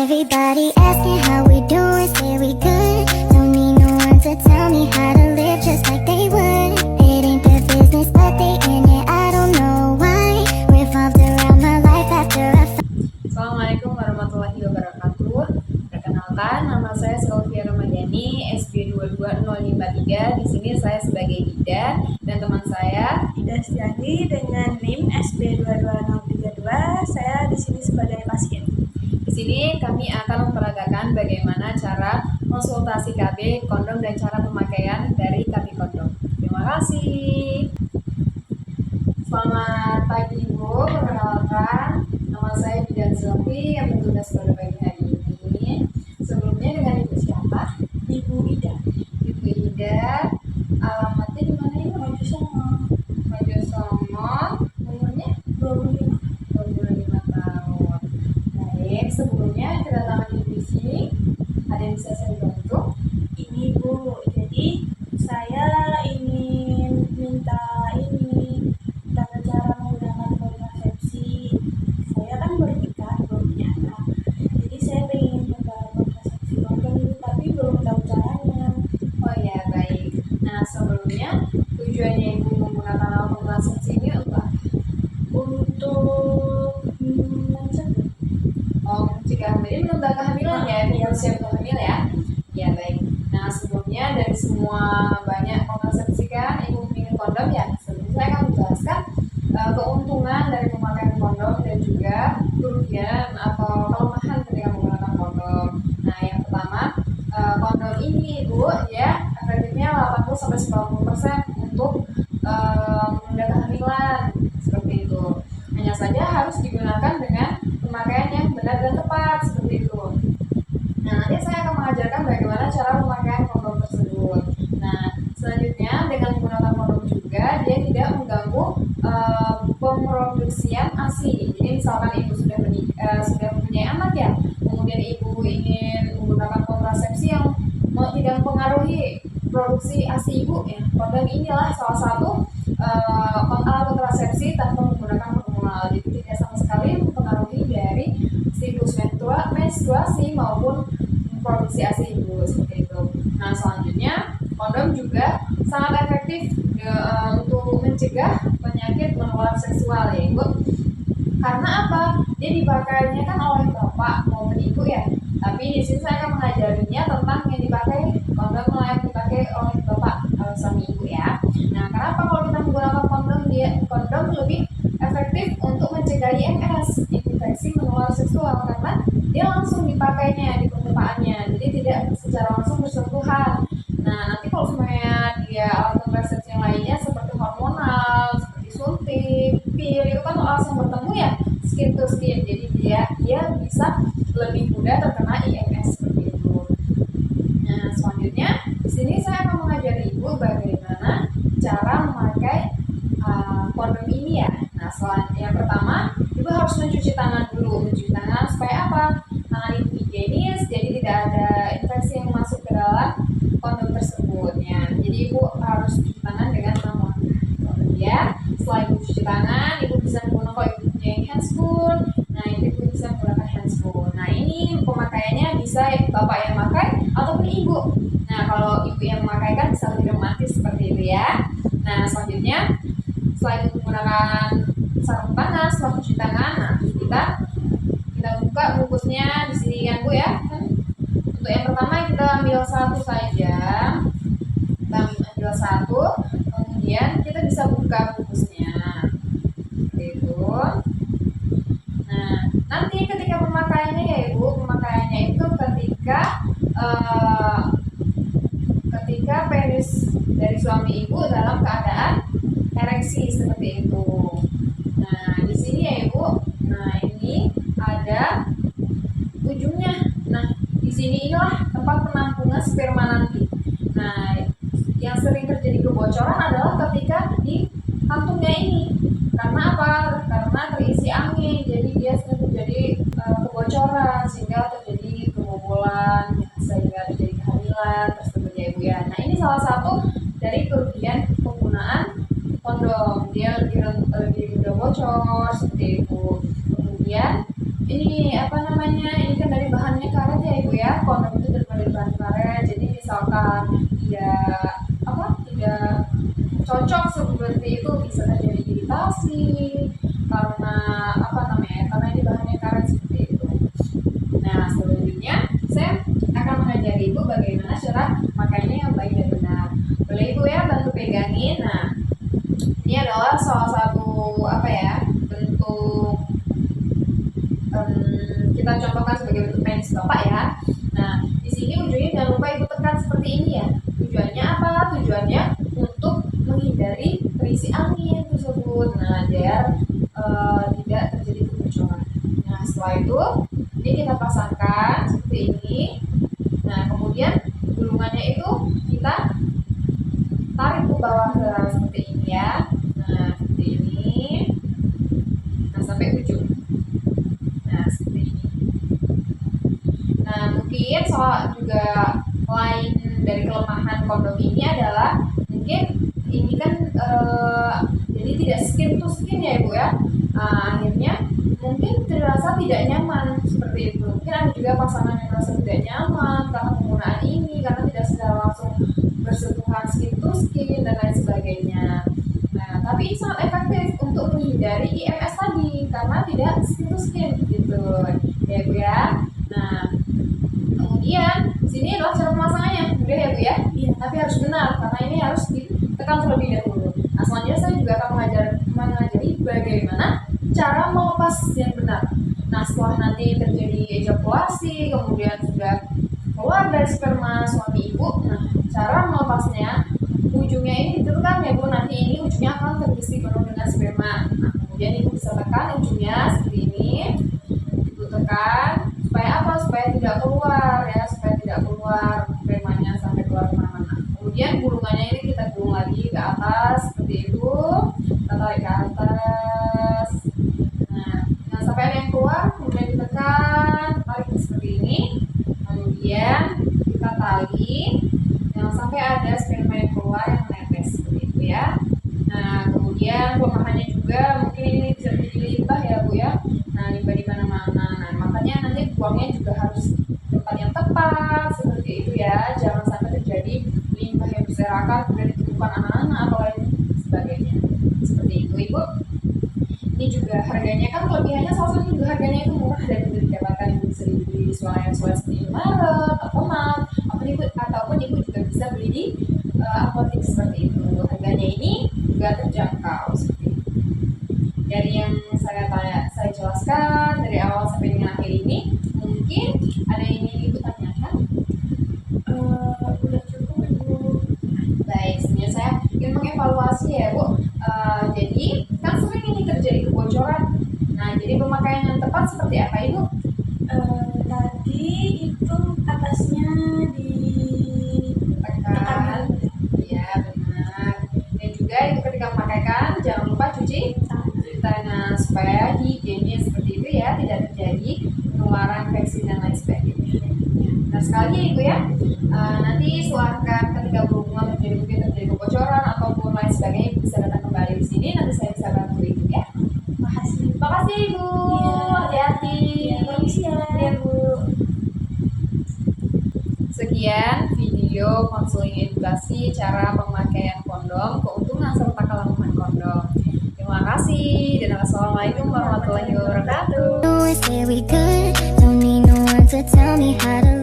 Everybody asking how we doing, say we good. Don't need no one to tell me how to live just like they would. It ain't their business, but they in it, I don't know why. Revolved around my life after I Assalamualaikum warahmatullahi wabarakatuh. Perkenalkan, nama saya Sylvia Ramadhani, SB 22053. Di sini saya sebagai Ida dan teman saya Ida Setiadi dengan NIM SB 22032. Saya di sini sebagai pasien. Di sini kami akan memperagakan bagaimana cara konsultasi KB kondom dan cara pemakaian dari KB kondom. Terima kasih. Selamat pagi Ibu, perkenalkan nama saya Bidan Sylvi yang bertugas pada pagi hari ini. Sebelumnya dengan Ibu siapa? Ibu Ida. Ibu Ida, alamatnya di mana Ibu? Mojosongo, umurnya 25 tahun. Baik, sebelumnya kedatangan Ibu di sini, ada yang bisa saya bantu? Ini Bu, jadi saya ingin minta tata cara menggunakan kontrasepsi. Saya kan bernikah, belum punya anak. Jadi saya pengen coba kontrasepsi kondom ini, tapi belum tahu caranya. Oh ya, baik. Nah, sebelumnya tujuannya Ibu menggunakan alat kontrasepsi ini apa? Untuk mencegah. Oh, mencegah hamil, ini menunda kehamilan ya, Ibu siap hamil ya? Ya, baik. Nah, sebelumnya dari semua banyak kontrasepsi kan, Ibu ingin kondom ya? Sebelumnya saya akan menjelaskan keuntungan dari pemakaian kondom dan juga kerugian atau kelemahan ketika menggunakan kondom. Nah, yang pertama, kondom ini Ibu ya efektifnya 80-90% untuk menunda kehamilan seperti itu. Hanya saja harus digunakan dengan pemakaian yang benar dan tepat seperti itu. Nah, nanti saya akan mengajarkan bagaimana cara pemakaian kondom tersebut. Nah, selanjutnya dengan menggunakan kondom juga dia tidak mengganggu pemroduksian ASI. Jadi misalkan Ibu sudah mempunyai anak ya, kemudian Ibu ingin menggunakan kontrasepsi yang tidak mempengaruhi produksi ASI Ibu ya. Kondom inilah salah satu alat kontrasepsi tanpa menggunakan hormonal. Jadi tidak sama sekali mempengaruhi dari siklus menstruasi maupun produksi ASI Ibu seperti itu. Nah, selanjutnya kondom juga sangat efektif untuk mencegah penyakit menular seksual ya Ibu. Karena apa? Dia dipakainya kan oleh bapak maupun ibu ya. Tapi di sini saya akan mengajarinya tentang yang dipakai kondom yang dipakai oleh bapak suami ibu ya. Nah, kenapa kalau kita menggunakan kondom lebih efektif untuk mencegah IMS, infeksi menular seksual, karena dia langsung dipakainya di permukaannya, jadi tidak secara langsung bersentuhan. Nah, nanti kalau semuanya dia alat kontrasepsi yang lainnya seperti hormonal, seperti suntik, pil itu kan langsung bertemu ya, skin to skin, jadi dia bisa lebih mudah terkena IMS seperti itu. Nah, selanjutnya di sini saya akan mengajari Ibu bagaimana cara memakai kondom ini ya. Nah, yang pertama Ibu harus mencuci tangan dulu. Mencuci tangan supaya apa? Tangan Ibu higienis, jadi tidak ada infeksi yang masuk ke dalam kondom tersebut ya. Jadi Ibu harus cuci tangan dengan lama. Kemudian setelah Ibu cuci tangan, Ibu bisa menggunakan, kalau Ibu punya handspoon, nah Ibu bisa menggunakan handspoon. Nah, ini pemakaiannya bisa bapak yang pakai ataupun ibu. Nah, kalau ibu yang memakai kan bisa lebih romantis seperti itu ya. Nah, selanjutnya selain menggunakan sarung tangan setelah cuci tangan, nah kita buka bungkusnya di sini kan Bu ya. Untuk yang pertama kita ambil satu saja, kemudian kita bisa buka bungkusnya seperti itu. Nah, nanti ketika pemakaiannya ya Ibu, pemakaiannya itu ketika penis dari suami Ibu dalam keadaan ereksi seperti itu. Nah, di sini ya Ibu, nah ini ada ujungnya. Nah, di sini inilah tempat penampungan sperma nanti. Nah, yang sering terjadi kebocoran adalah ketika di kantungnya ini. Karena apa? Karena terisi angin, jadi dia sering terjadi kebocoran sehingga terjadi kebobolan, sehingga terjadi kehamilan tersebut ya Ibu ya. Nah, ini salah satu dari kerugian penggunaan kondom, dia lebih mudah bocor seperti itu. Kemudian ini apa namanya, ini kan dari bahannya karet ya ibu ya, kondom itu dari bahan karet. Jadi misalkan tidak cocok seperti itu, bisa terjadi iritasi karena karena ini bahannya karet seperti itu. Nah selanjutnya saya akan mengajari ibu bagaimana cara makainya yang baik dan benar. Boleh ibu ya bantu pegangin. Nah ini adalah salah satu bentuk kita contohkan sebagai bentuk penis bapak ya. Nah di sini ujungnya jangan lupa ibu tekan seperti ini ya. Tujuannya apa? Tujuannya untuk menghindari terisi angin tersebut. Nah biar tidak terjadi kebocoran. Nah setelah itu ini kita pasangkan seperti ini. Nah kemudian gulungannya itu kita tarik ke bawah seperti ini ya. Nah seperti ini. Nah sampai ujung. Nah seperti ini. Nah mungkin soal juga lain dari kelemahan kondom ini adalah mungkin ini kan jadi tidak skin to skin ya ibu ya. Akhirnya mungkin terasa tidak nyaman seperti itu. Mungkin ada juga pasangan yang merasa tidak nyaman karena penggunaan ini, karena tidak secara langsung bersentuhan skin to skin dan lain sebagainya. Nah tapi ini sangat efektif untuk menghindari IMS tadi karena tidak skin to skin gitu ya ibu ya. Nah kemudian sini adalah cara pemasangannya, mudah ya bu ya. Iya. Tapi harus benar karena ini harus ditekan terlebih dahulu. Nah selanjutnya saya juga akan mengajari bagaimana cara melepas yang benar. Nah setelah nanti terjadi ejakulasi, kemudian sudah keluar dari sperma suami ibu, nah cara melepasnya ujungnya ini ditekan ya bu. Nanti ini ujungnya akan terisi penuh dengan sperma. Nah kemudian ibu bisa tekan ujungnya seperti ini, ibu tekan supaya apa? Supaya tidak keluar ya, supaya tidak keluar spermanya sampai keluar kemana-mana. Kemudian gulungannya ini kita gulung lagi ke atas seperti itu, kita tarik ke atas. Nah sampai ada yang keluar, kemudian ditekan, tarik seperti ini, kemudian kita tali, jangan sampai ada sperma yang keluar yang menetes seperti itu ya. Nah kemudian kelemahannya juga mungkin ini bisa menjadi limbah ya bu ya. Nah limbah di mana-mana. Nah makanya nanti buangnya juga harus tempat yang tepat seperti itu ya. Jangan sampai terjadi limbah yang berserakan kemudian ditemukan anak-anak atau lain sebagainya. Seperti itu ibu. Ini juga harganya kan kelebihannya salah satu juga harganya itu murah dan mudah didapatkan, ibu bisa dibeli di swalayan seperti Indomaret, Alfamart, ataupun ibu juga bisa beli di apotek seperti itu. Harganya ini juga terjangkau seperti itu. Dari yang saya jelaskan dari awal sampai dengan akhir ini, mungkin ada yang ingin ibu tanyakan? Udah cukup ibu. Baik, sebenarnya saya ingin mengevaluasi ya bu. Jadi kan sering ini terjadi kebocoran. Nah jadi pemakaian yang tepat seperti apa ibu? Tadi itu atasnya Tekan. Iya benar. Dan juga itu ketika memakaikan jangan lupa cuci tangan supaya higiennya seperti itu ya, tidak terjadi penularan infeksi dan lain sebagainya. Nah sekali lagi ibu ya, nanti silahkan ketika berhubungan terjadi kebocoran ataupun lain sebagainya ibu bisa datang kembali di sini, nanti saya bisa bantu ibu ya. Makasih ibu. Hati-hati. Permisi ya. Iya bu. Sekian video konseling edukasi cara pemakaian kondom, keuntungan serta kelemahan kondom. Terima kasih dan wassalamualaikum warahmatullahi wabarakatuh. know it's very good. Don't need no one to tell me how to